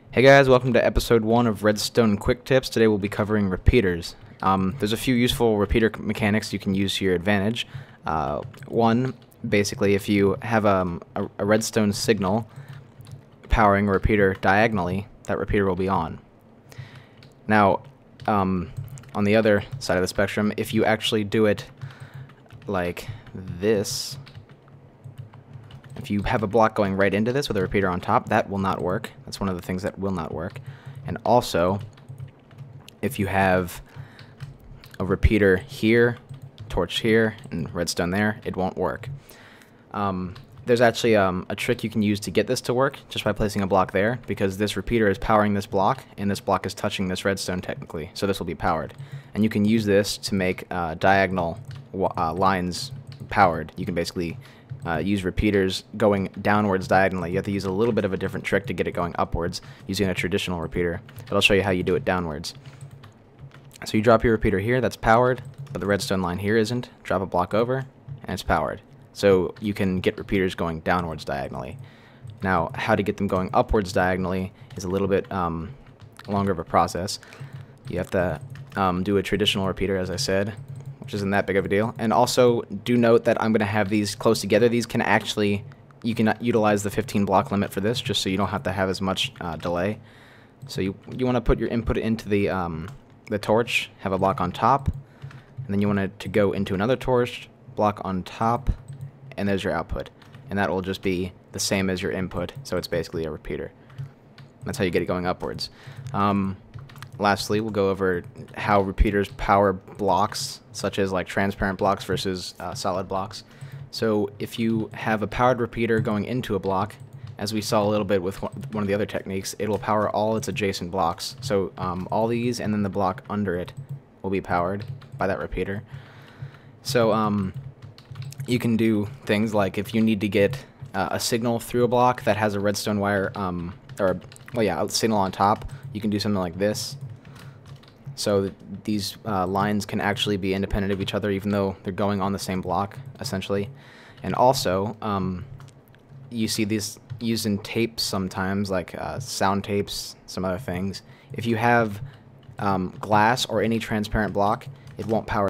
Hey guys, welcome to episode 1 of Redstone Quick Tips. Today we'll be covering repeaters. There's a few useful repeater mechanics you can use to your advantage. One, basically, if you have a redstone signal powering a repeater diagonally, that repeater will be on. Now, on the other side of the spectrum, if you actually do it like this, if you have a block going right into this with a repeater on top, that will not work. That's one of the things that will not work. And also, if you have a repeater here, torch here, and redstone there, it won't work. There's actually a trick you can use to get this to work just by placing a block there, because this repeater is powering this block, and this block is touching this redstone technically, so this will be powered. And you can use this to make diagonal lines powered. You can basically use repeaters going downwards diagonally. You have to use a little bit of a different trick to get it going upwards using a traditional repeater, but I'll show you how you do it downwards. So you drop your repeater here, that's powered, but the redstone line here isn't. Drop a block over, and it's powered. So you can get repeaters going downwards diagonally. Now, how to get them going upwards diagonally is a little bit longer of a process. You have to do a traditional repeater, as I said, which isn't that big of a deal. And also, do note that I'm going to have these close together. These can actually, you can utilize the 15 block limit for this, just so you don't have to have as much delay. So you want to put your input into the torch, have a block on top, and then you want it to go into another torch, block on top, and there's your output. And that will just be the same as your input, so it's basically a repeater. That's how you get it going upwards. Lastly, we'll go over how repeaters power blocks, such as like transparent blocks versus solid blocks. So if you have a powered repeater going into a block, as we saw a little bit with one of the other techniques, it will power all its adjacent blocks. So all these and then the block under it will be powered by that repeater. So you can do things like if you need to get a signal through a block that has a redstone wire, a signal on top, you can do something like this. So these lines can actually be independent of each other, even though they're going on the same block, essentially. And also, you see these used in tapes sometimes, like sound tapes, some other things. If you have glass or any transparent block, it won't power